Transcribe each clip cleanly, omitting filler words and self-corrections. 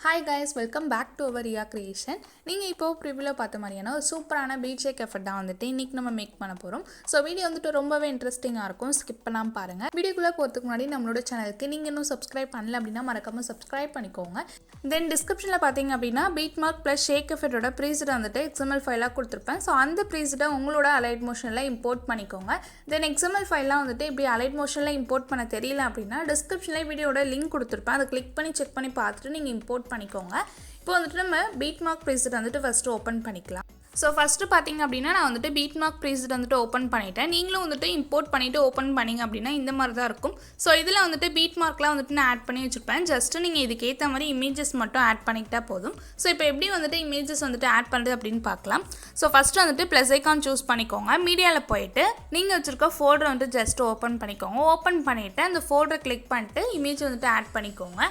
Hi guys, welcome back to our Riya creation. நீங்கள் இப்போ ப்ரிவியூல பார்த்த மாதிரியான ஒரு சூப்பரான பீட் ஷேக் எஃபெக்ட் தான் வந்துட்டு இன்றைக்கி நம்ம மேக் பண்ண போகிறோம். ஸோ வீடியோ வந்துட்டு ரொம்பவே இன்ட்ரெஸ்டிங்காக இருக்கும், ஸ்கிப் பண்ணாமல் பாருங்கள். வீடியோக்குள்ளே போகிறதுக்கு முன்னாடி நம்மளோட சேனலுக்கு நீங்கள் இன்னும் சப்ஸ்கிரைப் பண்ணல அப்படின்னா மறக்காமல் சப்ஸ்கிரைப் பண்ணிக்கோங்க. தென் டிஸ்கிரிப்ஷனில் பார்த்தீங்க அப்படின்னா பீட் மார்க் ப்ளஸ் ஷேக் எஃபெக்டோட ப்ரீசெட் வந்துட்டு XML ஃபைலாக கொடுத்துருப்பேன். ஸோ அந்த ப்ரீசெட்டை உங்களோட அலைட் மோஷனில் இம்போர்ட் பண்ணிக்கோங்க. தென் XML ஃபைலாம் வந்துட்டு இப்படி அலைட் மோஷனில் இம்போர்ட் பண்ண தெரியல அப்படின்னா டிஸ்கிரிப்ஷனில் வீடியோட லிங்க் கொடுத்துருப்பேன், அதை கிளிக் பண்ணி செக் பண்ணி பார்த்துட்டு நீங்கள் இம்போர்ட் பண்ணிக்கோங்க. இப்போ வந்துட்டு நம்ம பீட் மார்க் ப்ரீசெட் வந்துட்டு ஃபஸ்ட்டு ஓப்பன் பண்ணிக்கலாம். ஸோ ஃபஸ்ட்டு பார்த்தீங்க அப்படின்னா நான் வந்துட்டு பீட் மார்க் ப்ரீசெட் வந்துட்டு ஓப்பன் பண்ணிட்டேன். நீங்களும் வந்துட்டு இம்போர்ட் பண்ணிவிட்டு ஓப்பன் பண்ணிங்க அப்படின்னா இந்த மாதிரி தான் இருக்கும். ஸோ இதில் வந்துட்டு பீட் மார்க்லாம் வந்துட்டு நான் ஆட் பண்ணி வச்சுருப்பேன். ஜஸ்ட்டு நீங்கள் இதுக்கு ஏற்ற மாதிரி இமேஜஸ் மட்டும் ஆட் பண்ணிக்கிட்டா போதும். ஸோ இப்போ எப்படி வந்துட்டு இமேஜஸ் வந்துட்டு ஆட் பண்ணுறது அப்படின்னு பார்க்கலாம். ஸோ ஃபஸ்ட்டு வந்துட்டு ப்ளஸ் ஐக்கான் சூஸ் பண்ணிக்கோங்க. மீடியாவில் போயிட்டு நீங்கள் வச்சுருக்க ஃபோல்டரை வந்துட்டு ஜஸ்ட் ஓப்பன் பண்ணிக்கோங்க. ஓப்பன் பண்ணிவிட்டு அந்த ஃபோல்டரை கிளிக் பண்ணிட்டு இமேஜ் வந்துட்டு ஆட் பண்ணிக்கோங்க.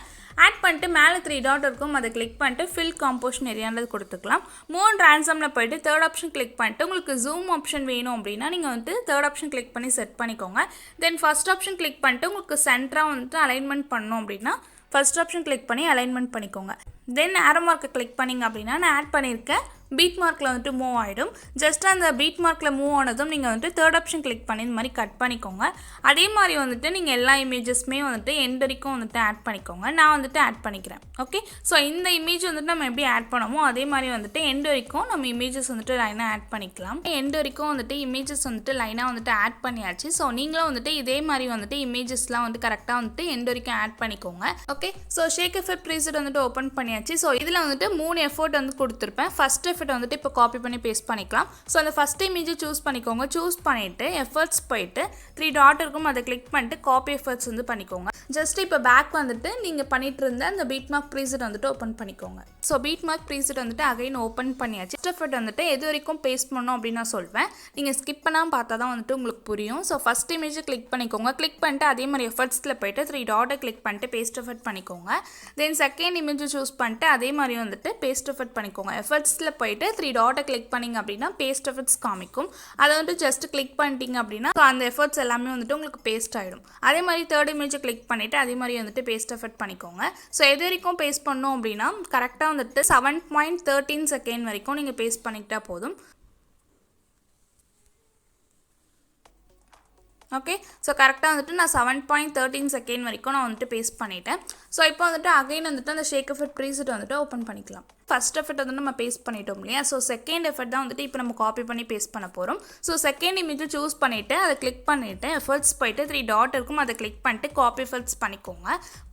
ஆட் பண்ணிட்டு மேலே 3 டாட் இருக்கும், அதை கிளிக் பண்ணிட்டு ஃபில் காம்போசிஷன் ஏரியான்றது கொடுத்துக்கலாம். மூவ் அண்ட் ட்ரான்ஸ்ஃபார்மில் போய்ட்டு தேர்ட் ஆப்ஷன் கிளிக் பண்ணிட்டு உங்களுக்கு ஜூம் ஆப்ஷன் வேணும் அப்படின்னா நீங்கள் வந்துட்டு தேர்ட் ஆப்ஷன் கிளிக் பண்ணி செட் பண்ணிக்கோங்க. தென் ஃபஸ்ட் ஆப்ஷன் கிளிக் பண்ணிட்டு உங்களுக்கு சென்டராக வந்துட்டு அலைன்மெண்ட் பண்ணணும் அப்படின்னா ஃபஸ்ட் ஆப்ஷன் கிளிக் பண்ணி அலைன்மெண்ட் பண்ணிக்கோங்க. தென் ஆரோ மார்க்கை கிளிக் பண்ணிங்க அப்படின்னா நான் ஆட் பண்ணியிருக்கேன் பீட் மார்க்கில் வந்துட்டு மூவ் ஆகிடும். ஜஸ்ட் அந்த பீட் மார்க்கில் மூவ் ஆனதும் நீங்கள் வந்துட்டு தேர்ட் ஆப்ஷன் கிளிக் பண்ணி இந்த மாதிரி கட் பண்ணிக்கோங்க. அதே மாதிரி வந்துட்டு நீங்கள் எல்லா இமேஜஸ்மே வந்துட்டு எண்ட் வரைக்கும் வந்துட்டு ஆட் பண்ணிக்கோங்க. நான் வந்துட்டு ஆட் பண்ணிக்கிறேன். ஓகே, ஸோ இந்த இமேஜ் வந்துட்டு நம்ம எப்படி ஆட் பண்ணமோ அதே மாதிரி வந்துட்டு எண்ட் வரைக்கும் நம்ம இமேஜஸ் வந்துட்டு லைனாக ஆட் பண்ணிக்கலாம். எண்ட் வரைக்கும் வந்துட்டு இமேஜஸ் வந்துட்டு லைனாக வந்துட்டு ஆட் பண்ணியாச்சு. ஸோ நீங்களும் வந்துட்டு இதே மாதிரி வந்துட்டு இமேஜஸ்லாம் வந்துட்டு கரெக்டாக வந்துட்டு எண்ட் வரைக்கும் ஆட் பண்ணிக்கோங்க. ஓகே, ஸோ ஷேக் எஃபெக்ட் ப்ரீசெட் வந்துட்டு ஓப்பன் பண்ணியாச்சு. ஸோ இதில் வந்துட்டு 3 எஃபோர்ட் வந்து கொடுத்துருப்பேன். ஃபஸ்ட் எஃபெக்ட் வந்துட்டு இப்போ காப்பி பண்ணி பேஸ்ட் பண்ணிக்கலாம். ஸோ அந்த ஃபஸ்ட் இமேஜை சூஸ் பண்ணிக்கோங்க. சூஸ் பண்ணிவிட்டு எஃபர்ட்ஸ் போயிட்டு 3 டாட் இருக்கும், அதை கிளிக் பண்ணிட்டு காப்பி எஃபர்ட்ஸ் வந்து பண்ணிக்கோங்க. ஜஸ்ட் இப்போ பேக் வந்துட்டு நீங்கள் பண்ணிட்டு இருந்த அந்த பீட் மார்க் ப்ரீசெட் வந்துட்டு ஓப்பன் பண்ணிக்கோங்க. ஸோ பீட் மார்க் ப்ரீசெட் வந்துட்டு அகைன் ஓப்பன் பண்ணியாச்சு. ஃபஸ்ட் எஃபர்ட் வந்துட்டு எது வரைக்கும் பேஸ்ட் பண்ணணும் அப்படின்னு நான் சொல்வேன். நீங்கள் ஸ்கிப் பண்ணாமல் பார்த்தா தான் வந்துட்டு உங்களுக்கு புரியும். ஸோ ஃபஸ்ட் இமேஜை கிளிக் பண்ணிக்கோங்க. கிளிக் பண்ணிட்டு அதே மாதிரி எஃபர்ட்ஸில் போயிட்டு 3 டாட்டை கிளிக் பண்ணிட்டு பேஸ்ட் எஃபர்ட் பண்ணிக்கோங்க. தென் செகண்ட் இமேஜை சூஸ் பண்ணிட்டு அதே மாதிரி வந்துட்டு பேஸ்ட் எஃபர்ட் பண்ணிக்கோங்க. எஃபர்ட்ஸில் போயிட்டு 3 டாட்டை கிளிக் பண்ணிங்க அப்படின்னா பேஸ்ட் எஃபர்ட்ஸ் காமிக்கும். அதை வந்துட்டு ஜஸ்ட் கிளிக் பண்ணிட்டீங்க அப்படின்னா அந்த எஃபர்ட்ஸ் எல்லாமே வந்துட்டு உங்களுக்கு பேஸ்ட் ஆகிடும். அதே மாதிரி தேர்ட் இமேஜை கிளிக் பண்ணிவிட்டு அதே மாதிரி வந்துட்டு பேஸ்ட் எஃபர்ட் பண்ணிக்கோங்க. ஸோ எது வரைக்கும் பேஸ்ட் பண்ணோம் அப்படின்னா கரெக்டாக வந்துட்டு 7.13 செகண்ட் வரைக்கும் நீங்கள் பேஸ்ட் பண்ணிக்கிட்டா போதும். ஓகே, ஸோ கரெக்டாக வந்துட்டு நான் 7.13 செகண்ட் வரைக்கும் நான் வந்துட்டு பேஸ்ட் பண்ணிட்டேன். ஸோ இப்போ வந்துட்டு அகைன் வந்துட்டு அந்த ஷேக் எஃபெக்ட் ப்ரீசெட் வந்துட்டு ஓப்பன் பண்ணிக்கலாம். ஃபஸ்ட் எஃபெக்ட் வந்து நம்ம பேஸ்ட் பண்ணிட்டோம் இல்லையா. ஸோ செகண்ட் எஃபெக்ட் தான் வந்துட்டு இப்போ நம்ம காப்பி பண்ணி பேஸ்ட் பண்ண போகிறோம். ஸோ செகண்ட் இமேஜை சூஸ் பண்ணிவிட்டு அதை கிளிக் பண்ணிவிட்டு எஃபர்ட்ஸ் போயிட்டு 3 டாட் இருக்கும், அதை கிளிக் பண்ணிட்டு காப்பி எஃபர்ட்ஸ் பண்ணிக்கோங்க.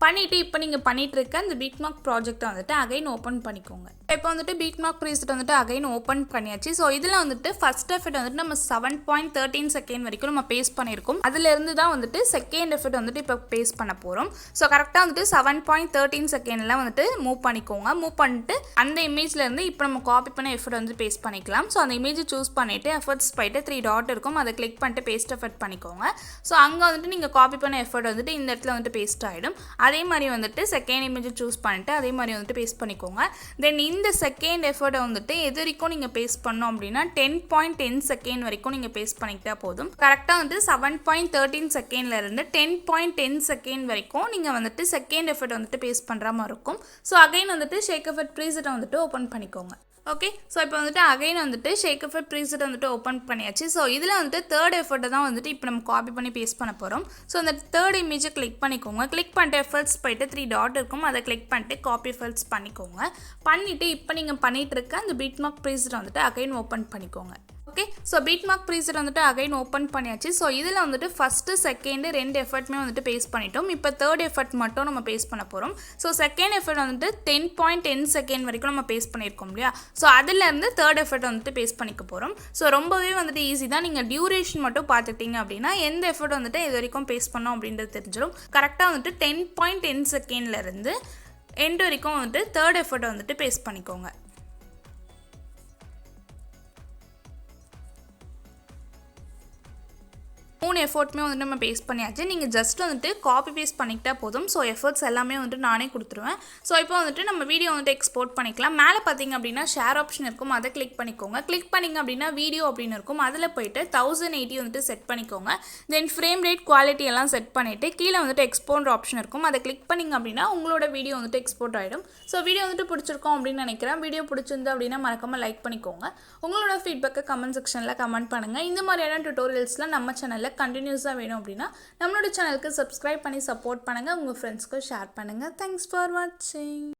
பண்ணிவிட்டு இப்போ நீங்கள் பண்ணிட்டு இருக்க அந்த பீட் மார்க் ப்ராஜெக்ட்டை வந்துட்டு அகைன் ஓப்பன் பண்ணிக்கோங்க. இப்போ வந்துட்டு பீட் மார்க் ப்ரீசெட் வந்துட்டு அகைன் ஓப்பன் பண்ணியாச்சு. ஸோ இதில் வந்துட்டு ஃபஸ்ட் எஃபெக்ட் வந்துட்டு நம்ம 7.13 செகண்ட் வரைக்கும் நம்ம பேஸ்ட் பண்ணியிருக்கோம். அதிலிருந்து தான் வந்துட்டு செகண்ட் எஃபெக்ட் வந்துட்டு இப்போ பேஸ்ட் பண்ண போகிறோம். ஸோ கரெக்டாக வந்துட்டு 7.13 செகண்ட்லாம் வந்துட்டு மூவ் பண்ணிக்கோங்க. மூவ் பண்ணிட்டு அந்த இமேஜ்ல இருந்து இப்போ நம்ம காப்பி பண்ண எஃபர்ட் வந்து பேஸ்ட் பண்ணிக்கலாம். ஸோ அந்த இமேஜை சூஸ் பண்ணிவிட்டு எஃபர்ட்ஸ் போயிட்டு 3 டாட் இருக்கும், அதை கிளிக் பண்ணிட்டு பேஸ்ட் எஃபர்ட் பண்ணிக்கோங்க. ஸோ அங்கே வந்துட்டு நீங்கள் காப்பி பண்ண எஃபர்ட் வந்துட்டு இந்த இடத்துல வந்துட்டு பேஸ்ட் ஆகிடும். அதே மாதிரி வந்துட்டு செகண்ட் இமேஜை சூஸ் பண்ணிட்டு அதே மாதிரி வந்துட்டு பேஸ்ட் பண்ணிக்கோங்க. தென் இந்த செகண்ட் எஃபர்ட்டை வந்துட்டு எது வரைக்கும் நீங்கள் பேஸ்ட் பண்ணோம் அப்படின்னா 10.10 செகண்ட் வரைக்கும் நீங்கள் பேஸ்ட் பண்ணிக்கிட்டா போதும். கரெக்டாக வந்து 7.13 செகண்ட்ல இருந்து 10.10 செகண்ட் வரைக்கும் நீங்கள் வந்துட்டு செகண்ட் எஃபர்ட் வந்துட்டு பேஸ்ட் பண்ணுற மாதிரி இருக்கும். ஸோ அகைன் வந்துட்டு ஷேக் எஃபெக்ட் ப்ரீசெட்டை வந்துட்டு ஓப்பன் பண்ணிக்கோங்க. ஓகே, ஸோ இப்போ வந்துட்டு அகைன் வந்துட்டு ஷேக் எஃபெக்ட் ப்ரீசெட் வந்துட்டு ஓப்பன் பண்ணியாச்சு. ஸோ இதில் வந்துட்டு தேர்ட் எஃபர்ட்டை தான் வந்துட்டு இப்போ நம்ம காப்பி பண்ணி பேஸ்ட் பண்ண போகிறோம். ஸோ அந்த தேர்ட் இமேஜை கிளிக் பண்ணிக்கோங்க. கிளிக் பண்ணிட்டு எஃபர்ட்ஸ் போயிட்டு 3 டாட் இருக்கும், அதை கிளிக் பண்ணிட்டு காப்பி எஃபர்ட்ஸ் பண்ணிக்கோங்க. பண்ணிவிட்டு இப்போ நீங்கள் பண்ணிகிட்டு இருக்க அந்த பீட் மார்க் ப்ரீசெட் வந்துட்டு அகைன் ஓப்பன் பண்ணிக்கோங்க. Okay, so beat mark preset வந்துட்டு அகைன் ஓப்பன் பண்ணியாச்சு. ஸோ இதில் வந்துட்டு ஃபஸ்ட்டு செகண்டு 2 எஃபர்ட்டுமே வந்துட்டு பேஸ்ட் பண்ணிட்டோம். இப்போ தேர்ட் எஃபர்ட் மட்டும் நம்ம பேஸ்ட் பண்ண போகிறோம். ஸோ செகண்ட் எஃபர்ட் வந்துட்டு 10.10 செகண்ட் வரைக்கும் நம்ம பேஸ்ட் பண்ணியிருக்கோம் இல்லையா. ஸோ அதிலேருந்து தேர்ட் எஃபர்ட் வந்துட்டு பேஸ்ட் பண்ணிக்க போகிறோம். ஸோ ரொம்பவே வந்துட்டு ஈஸி தான். நீங்கள் டியூரேஷன் மட்டும் பார்த்துக்கிட்டீங்க அப்படின்னா எந்த எஃபர்ட் வந்துட்டு இது வரைக்கும் பேஸ்ட் பண்ணோம் அப்படின்றது தெரிஞ்சிடும். கரெக்டாக வந்துட்டு 10.10 செகண்ட்லேருந்து எண்ட் வரைக்கும் வந்துட்டு தேர்ட் எஃபர்ட்டை வந்துட்டு பேஸ்ட் பண்ணிக்கோங்க. 3 எஃபோர்ட்டுமே வந்துட்டு நம்ம பேஸ்ட் பண்ணியாச்சு. நீங்கள் ஜஸ்ட் வந்துட்டு காப்பி பேஸ்ட் பண்ணிக்கிட்டா போதும். ஸோ எஃபர்ட்ஸ் எல்லாமே வந்துட்டு நானே கொடுத்துருவேன். ஸோ இப்போ வந்துட்டு நம்ம வீடியோ வந்துட்டு எக்ஸ்போர்ட் பண்ணிக்கலாம். மேலே பார்த்தீங்க அப்படின்னா ஷேர் ஆப்ஷன் இருக்கும், அதை கிளிக் பண்ணிக்கோங்க. கிளிக் பண்ணிங்க அப்படின்னா வீடியோ அப்படின்னு இருக்கும், அதில் போயிட்டு 1080 வந்துட்டு செட் பண்ணிக்கோங்க. தென் ஃப்ரேம் ரேட் குவாலிட்டி எல்லாம் செட் பண்ணிவிட்டு கீழே வந்துட்டு எக்ஸ்போர்ட் ஆப்ஷன் இருக்கும், அதை கிளிக் பண்ணிங்க அப்படின்னா உங்களோட வீடியோ வந்துட்டு எக்ஸ்போர்ட் ஆகிடும். ஸோ வீடியோ வந்துட்டு பிடிச்சிருக்கோம் அப்படின்னு நினைக்கிறேன். வீடியோ பிடிச்சிருந்து அப்படின்னா மறக்காமல் லைக் பண்ணிக்கோங்க. உங்களோட ஃபீட்பேக்கை கமெண்ட் செக்ஷனில் கமெண்ட் பண்ணுங்கள். இந்த மாதிரியான டியூட்டோரியல்ஸ்லாம் நம்ம சேனலில் கண்டினியூஸாக வேணும் அப்படின்னா நம்மளோட சேனலுக்கு சப்ஸ்கிரைப் பண்ணி சப்போர்ட் பண்ணுங்கள். உங்கள் ஃப்ரெண்ட்ஸ்க்கு ஷேர் பண்ணுங்கள். தேங்க்ஸ் ஃபார் வாட்சிங்.